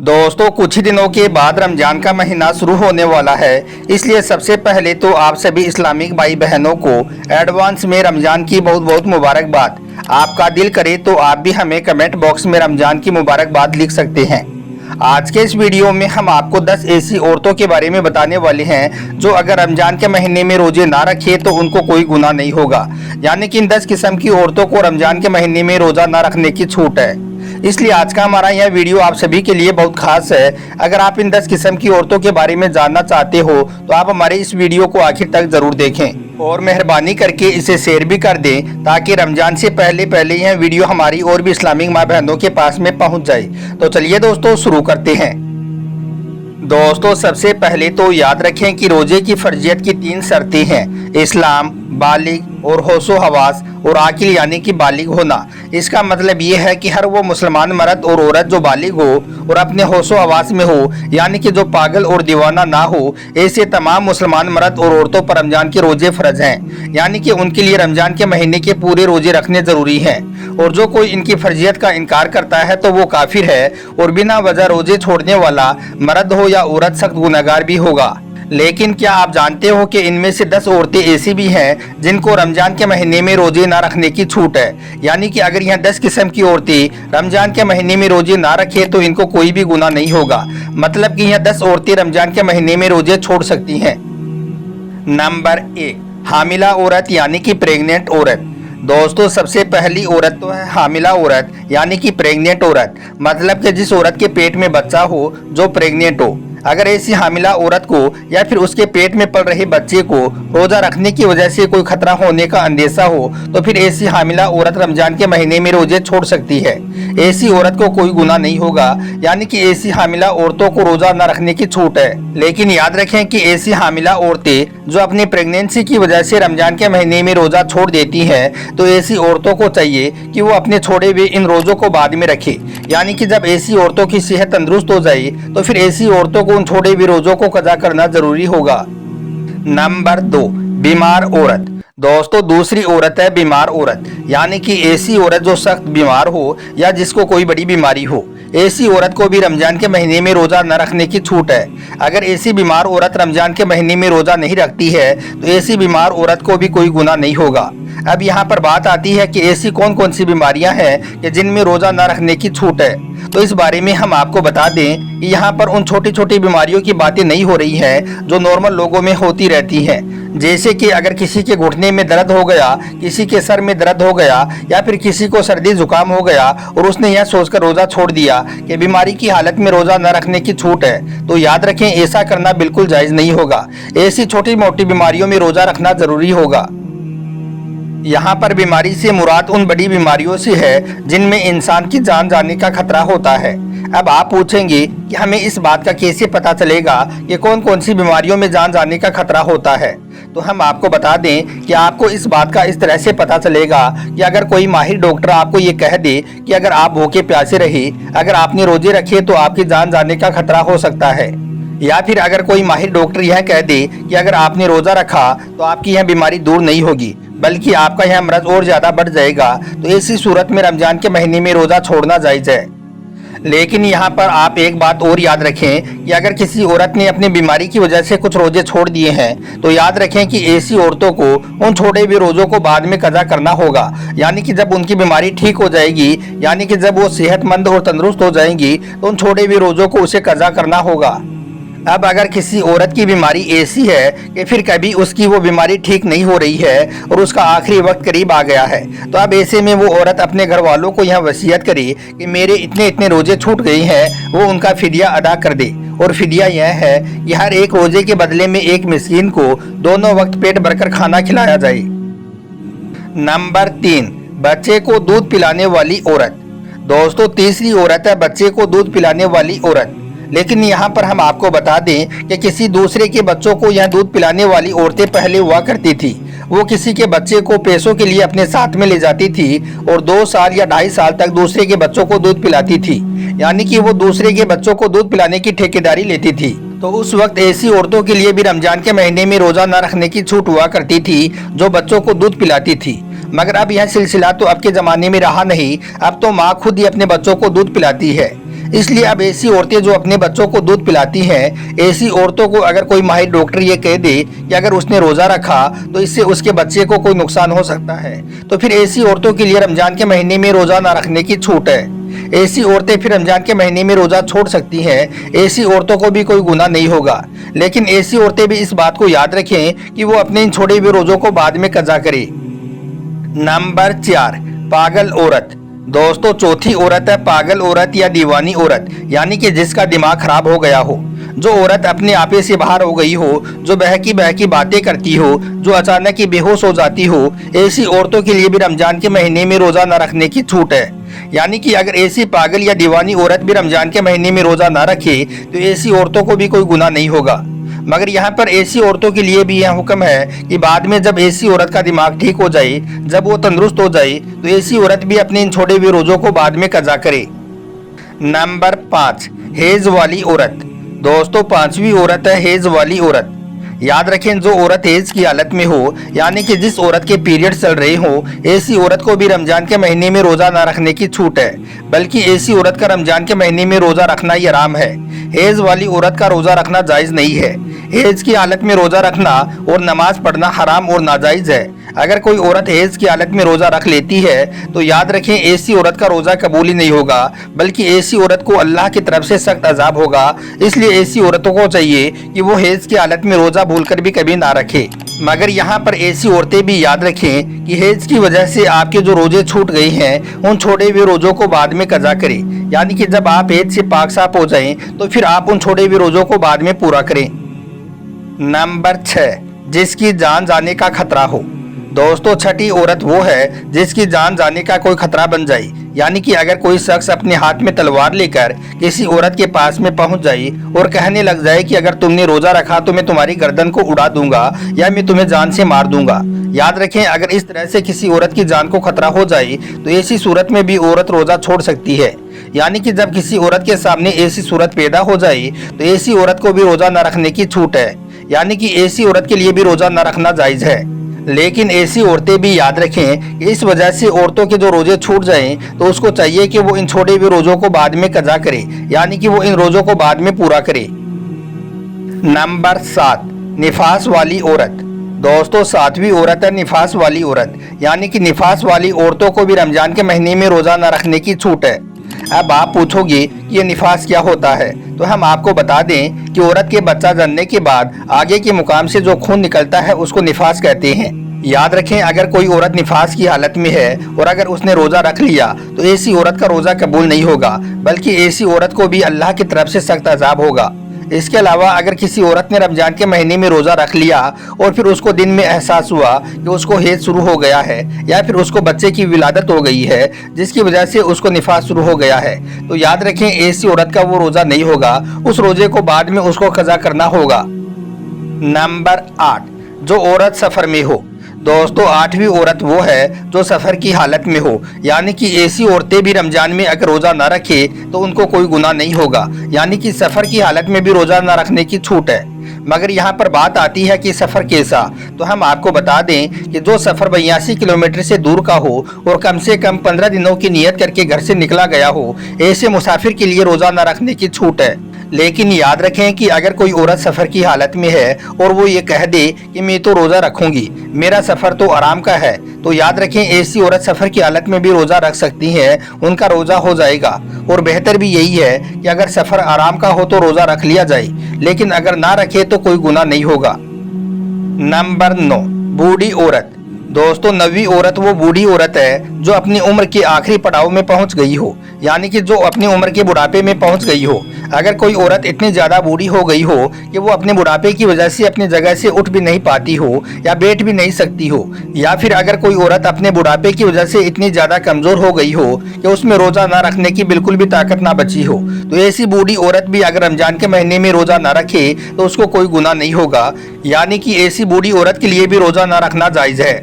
दोस्तों कुछ ही दिनों के बाद रमजान का महीना शुरू होने वाला है, इसलिए सबसे पहले तो आप सभी इस्लामिक भाई बहनों को एडवांस में रमजान की बहुत बहुत मुबारकबाद। आपका दिल करे तो आप भी हमें कमेंट बॉक्स में रमजान की मुबारकबाद लिख सकते हैं। आज के इस वीडियो में हम आपको 10 ऐसी औरतों के बारे में बताने वाले हैं जो अगर रमजान के महीने में रोजे ना रखे तो उनको कोई गुनाह नहीं होगा। यानी कि इन 10 किस्म की औरतों को रमजान के महीने में रोजा ना रखने की छूट है। इसलिए आज का हमारा यह वीडियो आप सभी के लिए बहुत खास है। अगर आप इन 10 किस्म की औरतों के बारे में जानना चाहते हो तो आप हमारे इस वीडियो को आखिर तक जरूर देखें और मेहरबानी करके इसे शेयर भी कर दें ताकि रमजान से पहले यह वीडियो हमारी और भी इस्लामिक माँ बहनों के पास में पहुंच जाए। तो चलिए दोस्तों शुरू करते हैं। दोस्तों सबसे पहले तो याद रखें कि रोजे की फर्जियत की 3 शर्तें हैं: इस्लाम, बालिग और होशो हवास और आकिल यानी कि बालिग होना। इसका मतलब ये है कि हर वो मुसलमान मर्द और औरत जो बालिग हो और अपने होशो हवास में हो, यानी कि जो पागल और दीवाना ना हो, ऐसे तमाम मुसलमान मर्द और औरतों पर रमजान के रोजे फर्ज हैं। यानी कि उनके लिए रमजान के महीने के पूरे रोजे रखने जरूरी हैं। और जो कोई इनकी फर्जियत का इनकार करता है तो वो काफिर है और बिना वजह रोजे छोड़ने वाला मर्द हो या औरत सख्त गुनहगार भी होगा। लेकिन क्या आप जानते हो कि इनमें से 10 औरतें ऐसी भी हैं जिनको रमजान के महीने में रोजे ना रखने की छूट है। यानी कि अगर यह 10 किस्म की औरतें रमजान के महीने में रोजे ना रखे तो इनको कोई भी गुनाह नहीं होगा। मतलब कि यह 10 औरतें रमजान के महीने में रोजे छोड़ सकती हैं। नंबर 1, हामिला औरत यानी कि प्रेग्नेंट औरत। दोस्तों सबसे पहली औरत तो है हामिला औरत यानी कि प्रेग्नेंट औरत। मतलब कि जिस औरत के पेट में बच्चा हो, जो प्रेग्नेंट हो। अगर ऐसी हामिला औरत को या फिर उसके पेट में पल रहे बच्चे को रोजा रखने की वजह से कोई खतरा होने का अंदेशा हो तो फिर ऐसी हामिला औरत रमजान के महीने में रोजे छोड़ सकती है। ऐसी औरत को कोई गुनाह नहीं होगा। यानी कि ऐसी हामिला औरतों को रोजा न रखने की छूट है। लेकिन याद रखें कि ऐसी हामिला औरतें जो अपनी प्रेगनेंसी की वजह से रमजान के महीने में रोजा छोड़ देती हैं तो ऐसी औरतों को चाहिए कि वो अपने छोड़े हुए इन रोजों को बाद में रखे। यानी कि जब ऐसी औरतों की सेहत तंदुरुस्त हो जाए तो फिर ऐसी औरतों को उन छोड़े हुए रोजों को कज़ा करना जरूरी होगा। नंबर 2, बीमार औरत। दोस्तों दूसरी औरत है बीमार औरत। यानी कि ऐसी औरत जो सख्त बीमार हो या जिसको कोई बड़ी बीमारी हो, ऐसी औरत को भी रमजान के महीने में रोजा न रखने की छूट है। अगर ऐसी बीमार औरत रमजान के महीने में रोजा नहीं रखती है तो ऐसी बीमार औरत को भी कोई गुनाह नहीं होगा। अब यहाँ पर बात आती है कि ऐसी कौन कौन सी बीमारियां हैं कि जिनमें रोजा न रखने की छूट है। तो इस बारे में हम आपको बता दें कि यहाँ पर उन छोटी छोटी बीमारियों की बातें नहीं हो रही हैं जो नॉर्मल लोगों में होती रहती हैं। जैसे कि अगर किसी के घुटने में दर्द हो गया, किसी के सर में दर्द हो गया या फिर किसी को सर्दी जुकाम हो गया और उसने यह सोचकर रोजा छोड़ दिया कि बीमारी की हालत में रोजा न रखने की छूट है, तो याद रखें ऐसा करना बिल्कुल जायज नहीं होगा। ऐसी छोटी मोटी बीमारियों में रोजा रखना जरूरी होगा। यहाँ पर बीमारी से मुराद उन बड़ी बीमारियों से है जिनमें इंसान की जान जाने का खतरा होता है। अब आप पूछेंगे कि हमें इस बात का कैसे पता चलेगा कि कौन कौन सी बीमारियों में जान जाने का खतरा होता है। तो हम आपको बता दें कि आपको इस बात का इस तरह से पता चलेगा कि अगर कोई माहिर डॉक्टर आपको ये कह दे कि अगर आप भूखे प्यासे रहे, अगर आपने रोजे रखे तो आपकी जान जाने का खतरा हो सकता है। या फिर अगर कोई माहिर डॉक्टर यह कह दे कि अगर आपने रोजा रखा तो आपकी यह बीमारी दूर नहीं होगी बल्कि आपका यह मर्ज और ज्यादा बढ़ जाएगा, तो ऐसी सूरत में रमजान के महीने में रोजा छोड़ना जायज है। लेकिन यहाँ पर आप एक बात और याद रखें कि अगर किसी औरत ने अपनी बीमारी की वजह से कुछ रोजे छोड़ दिए हैं तो याद रखें कि ऐसी औरतों को उन छोड़े हुए रोजों को बाद में कज़ा करना होगा। यानी कि जब उनकी बीमारी ठीक हो जाएगी, यानी कि जब वो सेहतमंद और तंदुरुस्त हो जाएंगी तो उन छोड़े हुए रोजों को उसे कज़ा करना होगा। अब अगर किसी औरत की बीमारी ऐसी है कि फिर कभी उसकी वो बीमारी ठीक नहीं हो रही है और उसका आखिरी वक्त करीब आ गया है, तो अब ऐसे में वो औरत अपने घर वालों को यह वसीयत करे कि मेरे इतने इतने रोजे छूट गए हैं, वो उनका फिदिया अदा कर दे। और फिदिया यह है कि हर एक रोजे के बदले में एक मिस्कीन को दोनों वक्त पेट भरकर खाना खिलाया जाए। नंबर 3, बच्चे को दूध पिलाने वाली औरत। दोस्तों तीसरी औरत है बच्चे को दूध पिलाने वाली औरत। लेकिन यहाँ पर हम आपको बता दें कि किसी दूसरे के बच्चों को यह दूध पिलाने वाली औरतें पहले हुआ करती थी। वो किसी के बच्चे को पैसों के लिए अपने साथ में ले जाती थी और 2 साल या 2.5 साल तक दूसरे के बच्चों को दूध पिलाती थी। यानी कि वो दूसरे के बच्चों को दूध पिलाने की ठेकेदारी लेती थी। तो उस वक्त ऐसी औरतों के लिए भी रमजान के महीने में रोजा न रखने की छूट हुआ करती थी जो बच्चों को दूध पिलाती थी। मगर अब यह सिलसिला तो अब के जमाने में रहा नहीं। अब तो माँ खुद ही अपने बच्चों को दूध पिलाती है। इसलिए अब ऐसी औरतें जो अपने बच्चों को दूध पिलाती हैं, ऐसी औरतों को अगर कोई माहिर डॉक्टर ये कह दे कि अगर उसने रोजा रखा तो इससे उसके बच्चे को कोई नुकसान हो सकता है, तो फिर ऐसी औरतों के लिए रमजान के महीने में रोजा न रखने की छूट है। ऐसी औरतें फिर रमजान के महीने में रोजा छोड़ सकती हैं। ऐसी औरतों को भी कोई गुनाह नहीं होगा। लेकिन ऐसी औरतें भी इस बात को याद रखें कि वो अपने इन छोड़े हुए रोजों को बाद में कज़ा करें। नंबर 4, पागल औरत। दोस्तों, चौथी औरत है पागल औरत या दीवानी औरत, यानी कि जिसका दिमाग खराब हो गया हो। जो औरत अपने आपे से बाहर हो गई हो, जो बहकी बहकी बातें करती हो, जो अचानक ही बेहोश हो जाती हो, ऐसी औरतों के लिए भी रमजान के महीने में रोजा न रखने की छूट है। यानी कि अगर ऐसी पागल या दीवानी औरत भी रमजान के महीने में रोजा न रखे तो ऐसी औरतों को भी कोई गुनाह नहीं होगा। मगर यहाँ पर ऐसी औरतों के लिए भी यह हुक्म है कि बाद में जब ऐसी औरत का दिमाग ठीक हो जाए, जब वो तंदुरुस्त हो जाए, तो ऐसी औरत भी अपने इन छोड़े हुए रोजों को बाद में कज़ा करे। नंबर 5, हेज वाली औरत। दोस्तों, 5वीं औरत है हेज वाली औरत। याद रखें, जो औरत हेज की हालत में हो, यानी कि जिस औरत के पीरियड चल रहे हो, ऐसी औरत को भी रमजान के महीने में रोजा ना रखने की छूट है। बल्कि ऐसी औरत का रमजान के महीने में रोजा रखना ही हराम है। हेज वाली औरत का रोजा रखना जायज नहीं है। हेज की हालत में रोजा रखना और नमाज पढ़ना हराम और नाजायज है। अगर कोई औरत हेज की हालत में रोजा रख लेती है तो याद रखें, ऐसी औरत का रोजा कबूल ही नहीं होगा, बल्कि ऐसी औरत को अल्लाह की तरफ से सख्त अजाब होगा। इसलिए ऐसी औरतों को चाहिए कि वो हेज की हालत में रोजा भूलकर भी कभी ना रखे। मगर यहाँ पर ऐसी औरतें भी याद रखें कि हेज की वजह से आपके जो रोजे छूट गए हैं, उन छोड़े हुए रोजों को बाद में कज़ा करें। यानी कि जब आप हेज से पाक साफ हो जाएं तो फिर आप उन छोड़े हुए रोजों को बाद में पूरा करें। नंबर 6, जिसकी जान जाने का खतरा हो। दोस्तों, छठी औरत वो है जिसकी जान जाने का कोई खतरा बन जाए। यानी कि अगर कोई शख्स अपने हाथ में तलवार लेकर किसी औरत के पास में पहुंच जाए और कहने लग जाए कि अगर तुमने रोजा रखा तो मैं तुम्हारी गर्दन को उड़ा दूंगा या मैं तुम्हें जान से मार दूंगा। याद रखें, अगर इस तरह से किसी औरत की जान को खतरा हो जाए तो ऐसी सूरत में भी औरत रोजा छोड़ सकती है। यानी कि जब किसी औरत के सामने ऐसी सूरत पैदा हो जाए तो ऐसी औरत को भी रोजा न रखने की छूट है। यानी कि ऐसी औरत के लिए भी रोजा न रखना जायज है। लेकिन ऐसी औरतें भी याद रखें कि इस वजह से औरतों के जो रोजे छूट जाएं तो उसको चाहिए कि वो इन छोड़े हुए रोजों को बाद में कज़ा करे, यानी कि वो इन रोजों को बाद में पूरा करे। नंबर 7, निफास वाली औरत। दोस्तों, 7वीं औरत है निफास वाली औरत। यानी कि निफास वाली औरतों को भी रमजान के महीने में रोजा न रखने की छूट है। अब आप पूछोगे कि ये निफास क्या होता है, तो हम आपको बता दें कि औरत के बच्चा जनने के बाद आगे के मुकाम से जो खून निकलता है उसको निफास कहते हैं। याद रखें, अगर कोई औरत निफास की हालत में है और अगर उसने रोजा रख लिया तो ऐसी औरत का रोजा कबूल नहीं होगा, बल्कि ऐसी औरत को भी अल्लाह की तरफ से सख्त अजाब होगा। इसके अलावा अगर किसी औरत ने रमजान के महीने में रोजा रख लिया और फिर उसको दिन में एहसास हुआ कि उसको हेज शुरू हो गया है या फिर उसको बच्चे की विलादत हो गई है जिसकी वजह से उसको निफास शुरू हो गया है, तो याद रखें ऐसी औरत का वो रोजा नहीं होगा। उस रोजे को बाद में उसको कज़ा करना होगा। नंबर 8, जो औरत सफर में हो। दोस्तों, 8वीं औरत वो है जो सफ़र की हालत में हो। यानी कि ऐसी औरतें भी रमजान में अगर रोज़ा ना रखे तो उनको कोई गुनाह नहीं होगा। यानी कि सफ़र की हालत में भी रोज़ा ना रखने की छूट है। मगर यहाँ पर बात आती है कि सफ़र कैसा, तो हम आपको बता दें कि जो सफ़र 82 किलोमीटर से दूर का हो और कम से कम 15 दिनों की नियत करके घर से निकला गया हो, ऐसे मुसाफिर के लिए रोज़ा ना रखने की छूट है। लेकिन याद रखें कि अगर कोई औरत सफ़र की हालत में है और वो ये कह दे कि मैं तो रोज़ा रखूंगी, मेरा सफ़र तो आराम का है, तो याद रखें ऐसी औरत सफ़र की हालत में भी रोज़ा रख सकती है, उनका रोज़ा हो जाएगा। और बेहतर भी यही है कि अगर सफ़र आराम का हो तो रोज़ा रख लिया जाए, लेकिन अगर ना रखे तो कोई गुनाह नहीं होगा। नंबर 9, बूढ़ी औरत। दोस्तों, 9वीं औरत वो बूढ़ी औरत है जो अपनी उम्र के आखिरी पड़ाव में पहुंच गई हो। यानी कि जो अपनी उम्र के बुढ़ापे में पहुंच गई हो। अगर कोई औरत इतनी ज़्यादा बूढ़ी हो गई हो कि वो अपने बुढ़ापे की वजह से अपनी जगह से उठ भी नहीं पाती हो या बैठ भी नहीं सकती हो, या फिर अगर कोई औरत अपने बुढ़ापे की वजह से इतनी ज़्यादा कमज़ोर हो गई हो कि उसमें रोज़ा ना रखने की बिल्कुल भी ताकत ना बची हो, तो ऐसी बूढ़ी औरत भी अगर रमजान के महीने में रोज़ा ना रखे तो उसको कोई गुनाह नहीं होगा। यानी कि ऐसी बूढ़ी औरत के लिए भी रोज़ा ना रखना जायज़ है।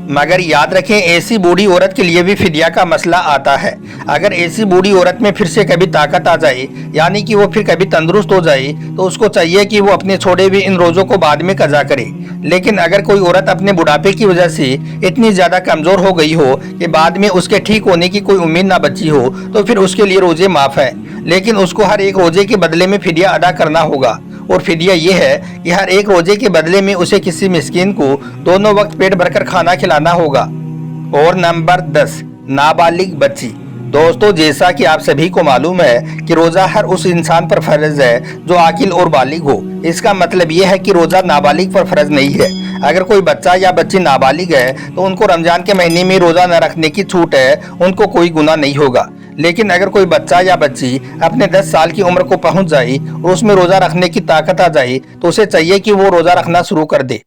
मगर याद रखें ऐसी बूढ़ी औरत के लिए भी फिदिया का मसला आता है। अगर ऐसी बूढ़ी औरत में फिर से कभी ताकत आ जाए, यानी कि वो फिर कभी तंदुरुस्त हो जाए, तो उसको चाहिए कि वो अपने छोड़े हुए इन रोज़ों को बाद में कज़ा करे। लेकिन अगर कोई औरत अपने बुढ़ापे की वजह से इतनी ज़्यादा कमज़ोर हो गई हो कि बाद में उसके ठीक होने की कोई उम्मीद ना बची हो, तो फिर उसके लिए रोज़े माफ़ है। लेकिन उसको हर एक रोजे के बदले में फिदिया अदा करना होगा। और फिदिया ये है कि हर एक रोजे के बदले में उसे किसी मिस्कीन को दोनों वक्त पेट भरकर खाना खिलाना होगा। और नंबर 10, नाबालिग बच्ची। दोस्तों, जैसा कि आप सभी को मालूम है कि रोजा हर उस इंसान पर फर्ज है जो आकिल और बालिग हो। इसका मतलब यह है कि रोजा नाबालिग पर फर्ज नहीं है। अगर कोई बच्चा या बच्ची नाबालिग है तो उनको रमजान के महीने में रोजा न रखने की छूट है, उनको कोई गुनाह नहीं होगा। लेकिन अगर कोई बच्चा या बच्ची अपने 10 साल की उम्र को पहुंच जाए और उसमें रोजा रखने की ताकत आ जाए तो उसे चाहिए कि वो रोजा रखना शुरू कर दे।